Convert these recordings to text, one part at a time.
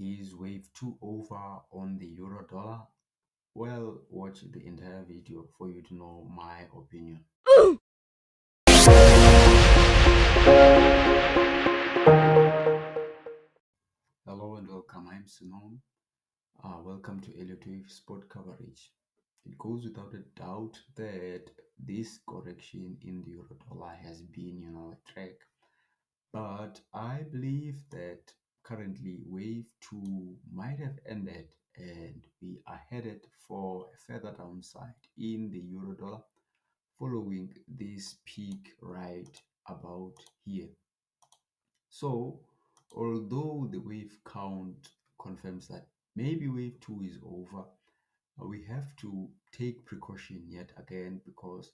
Is wave 2 over on the euro dollar? Well, watch the entire video for you to know my opinion. Hello and welcome. I'm Simone. Welcome to Elliott Wave Sport Coverage. It goes without a doubt that this correction in the euro dollar has been, a track. But I believe that currently wave 2 might have ended and we are headed for a further downside in the euro dollar following this peak right about here. So, although the wave count confirms that maybe wave 2 is over, we have to take precaution yet again because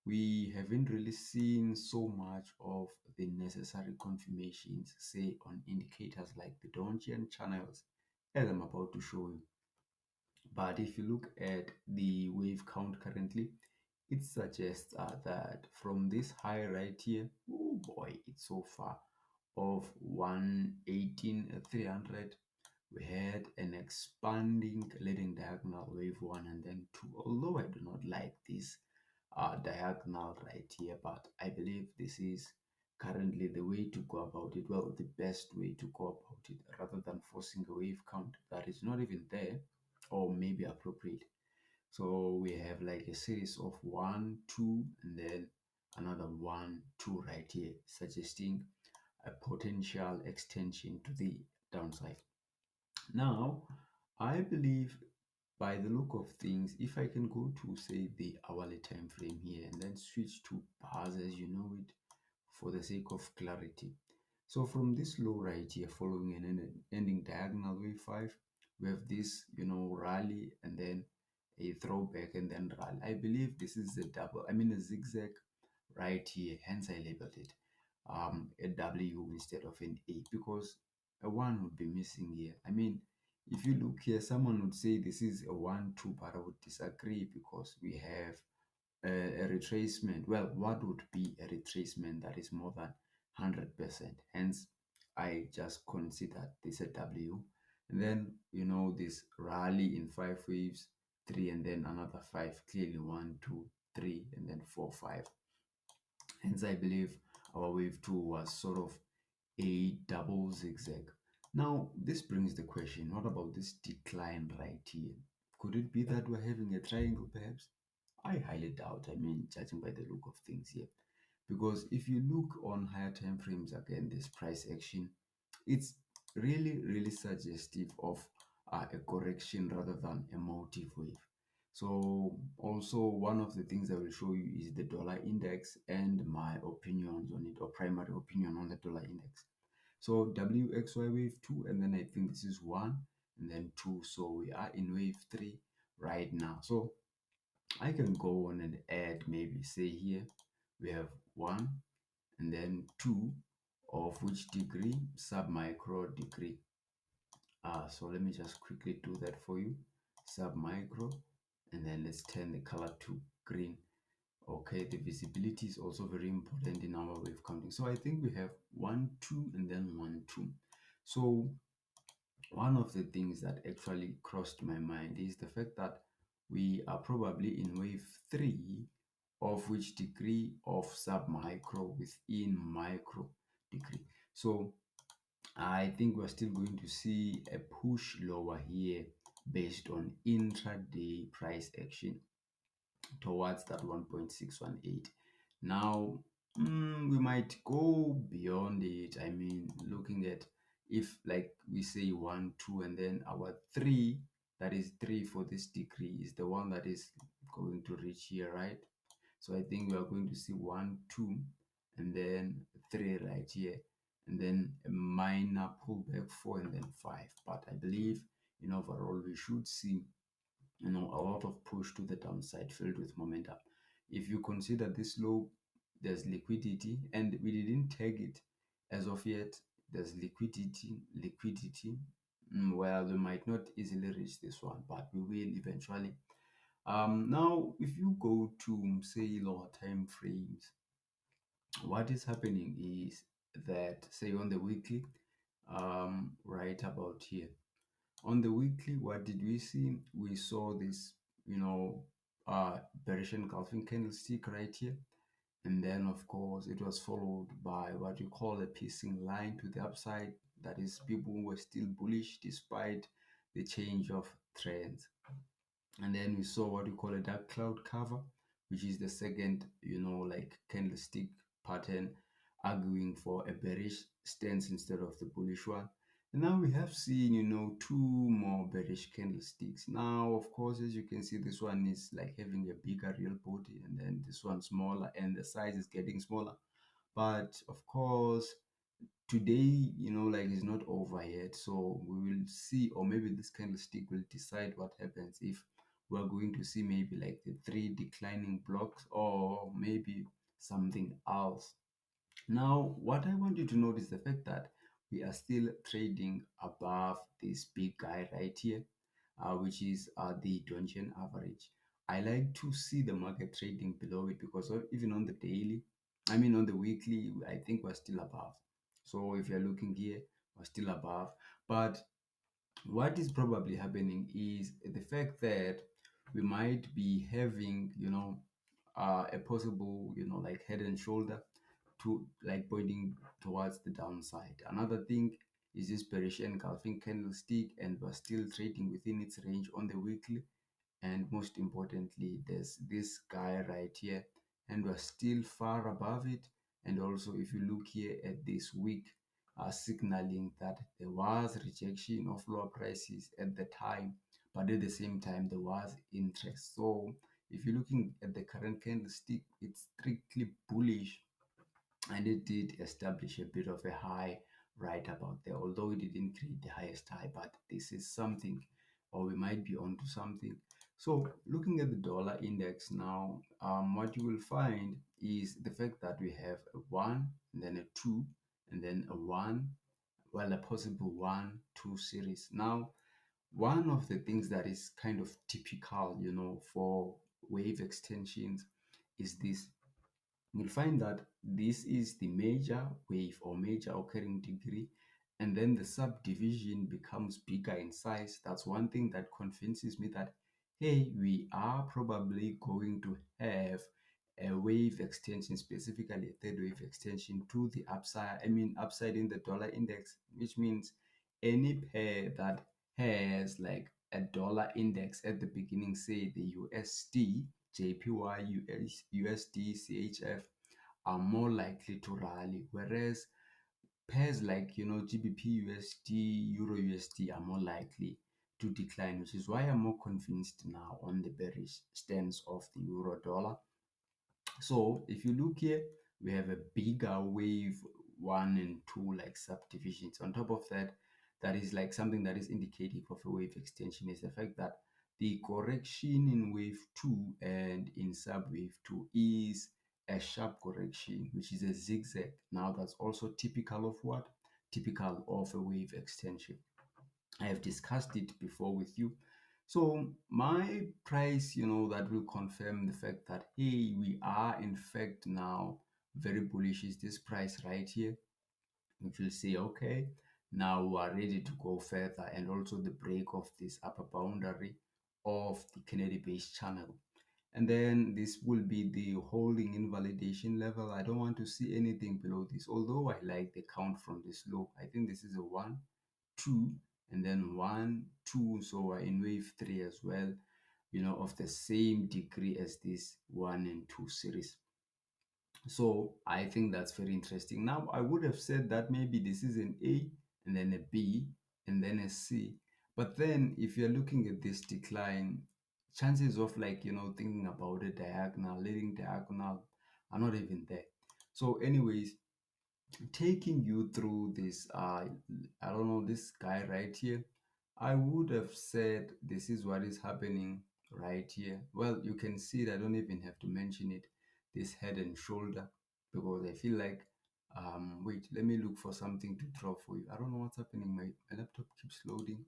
we haven't really seen so much of the necessary confirmations, say on indicators like the Donchian channels, as I'm about to show you. But if you look at the wave count currently, it suggests that from this high right here, oh boy, it's so far of 118,300. We had an expanding leading diagonal wave 1 and then 2. Although I do not like this diagonal right here, but I believe this is currently the way to go about it. Well, the best way to go about it rather than forcing a wave count that is not even there or maybe appropriate. So we have like a series of 1, 2, and then another 1, 2 right here, suggesting a potential extension to the downside. Now, I believe by the look of things, if I can go to say the hourly time frame here and then switch to bars as you know it for the sake of clarity. So from this low right here following an ending diagonal wave 5, we have this rally and then a throwback and then rally. I believe this is a zigzag right here, hence I labeled it a W instead of an A because a 1 would be missing here. If you look here, someone would say this is a 1-2, but I would disagree because we have a retracement. Well, what would be a retracement that is more than 100%? Hence, I just consider this a W. And then, this rally in 5 waves, 3, and then another 5, clearly 1, 2, 3, and then 4, 5. Hence, I believe our wave 2 was sort of a double zigzag. Now, this brings the question, what about this decline right here? Could it be that we're having a triangle perhaps? I highly doubt, judging by the look of things here. Because if you look on higher time frames again, this price action, it's really suggestive of a correction rather than a motive wave. So also one of the things I will show you is the dollar index and my opinions on it, or primary opinion on the dollar index. So WXY wave 2, and then I think this is 1 and then 2. So we are in wave 3 right now. So I can go on and add, maybe say here we have 1 and then 2 of which degree? Submicro degree. So let me just quickly do that for you. Submicro, and then let's turn the color to green. Okay, the visibility is also very important in our wave counting. So I think we have 1, 2, and then 1, 2. So one of the things that actually crossed my mind is the fact that we are probably in wave 3, of which degree of submicro within micro degree. So I think we're still going to see a push lower here based on intraday price action towards that 1.618. Now, we might go beyond it. Looking at if like we say 1, 2, and then our 3, that is 3 for this degree, is the one that is going to reach here, right? So I think we are going to see 1, 2, and then 3 right here, and then a minor pullback 4 and then 5. But I believe in overall we should see a lot of push to the downside filled with momentum. If you consider this low, there's liquidity, and we didn't tag it as of yet. There's liquidity. Well, we might not easily reach this one, but we will eventually. Now, if you go to say lower time frames, what is happening is that say on the weekly, right about here. On the weekly, what did we see? We saw this, you know, bearish engulfing candlestick right here. And then, of course, it was followed by what you call a piercing line to the upside. That is, people were still bullish despite the change of trends. And then we saw what we call a dark cloud cover, which is the second, like candlestick pattern, arguing for a bearish stance instead of the bullish one. And now we have seen, two more bearish candlesticks. Now, of course, as you can see, this one is like having a bigger real body, and then this one smaller, and the size is getting smaller. But of course, today, like it's not over yet. So we will see, or maybe this candlestick will decide what happens, if we're going to see maybe like the three declining blocks or maybe something else. Now, what I want you to note is the fact that we are still trading above this big guy right here, which is the Donchian average. I like to see the market trading below it because even on the daily, I mean on the weekly, I think we're still above. So if you're looking here, we're still above. But what is probably happening is the fact that we might be having, a possible, like head and shoulder to like pointing towards the downside. Another thing is this bearish engulfing candlestick, and we're still trading within its range on the weekly. And most importantly, there's this guy right here, and we're still far above it. And also, if you look here at this week, signaling that there was rejection of lower prices at the time, but at the same time there was interest. So if you're looking at the current candlestick, it's strictly bullish, and it did establish a bit of a high right about there, although it didn't create the highest high. But this is something, or we might be onto something. So looking at the dollar index now, what you will find is the fact that we have a one, and then a two, and then a one, well, a possible one two series. Now, one of the things that is kind of typical, for wave extensions is this. You'll find that this is the major wave or major occurring degree, and then the subdivision becomes bigger in size. That's one thing that convinces me that, hey, we are probably going to have a wave extension, specifically a third wave extension to the upside. I mean, upside in the dollar index, which means any pair that has like a dollar index at the beginning, say the USD, JPY, USD, CHF, are more likely to rally, whereas pairs like GBP USD, Euro USD are more likely to decline, which is why I'm more convinced now on the bearish stance of the euro dollar. So if you look here, we have a bigger wave one and two like subdivisions. On top of that, that is like something that is indicative of a wave extension, is the fact that the correction in wave two and in sub wave two is a sharp correction, which is a zigzag. Now that's also typical of what? Typical of a wave extension. I have discussed it before with you. So my price, that will confirm the fact that, hey, we are in fact now very bullish, is this price right here, which will say, okay, now we are ready to go further, and also the break of this upper boundary of the Kennedy base channel. And then this will be the holding invalidation level. I don't want to see anything below this, although I like the count from this low. I think this is a one, two, and then one, two. So we're in wave three as well, of the same degree as this one and two series. So I think that's very interesting. Now, I would have said that maybe this is an A, and then a B, and then a C. But then if you're looking at this decline, chances of like, thinking about a diagonal, leading diagonal, are not even there. So anyways, taking you through this, I don't know, this guy right here, I would have said this is what is happening right here. Well, you can see it. I don't even have to mention it, this head and shoulder, because I feel like, wait, let me look for something to draw for you. I don't know what's happening. My laptop keeps loading.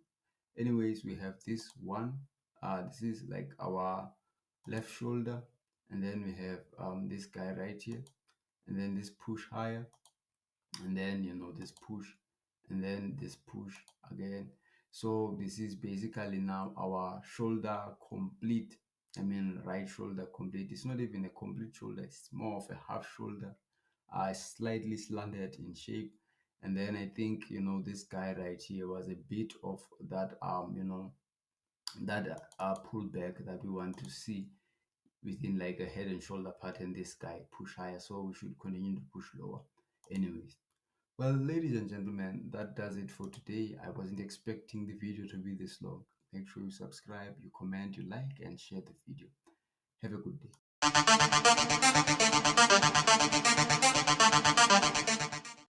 Anyways, we have this one. This is like our left shoulder, and then we have this guy right here, and then this push higher, and then this push, and then this push again. So this is basically now our shoulder complete. I mean, right shoulder complete. It's not even a complete shoulder, it's more of a half shoulder, slightly slanted in shape. And then I think, this guy right here was a bit of that, that pullback that we want to see within like a head and shoulder pattern. This guy push higher, so we should continue to push lower. Anyways, well, ladies and gentlemen, that does it for today. I wasn't expecting the video to be this long. Make sure you subscribe, you comment, you like, and share the video. Have a good day.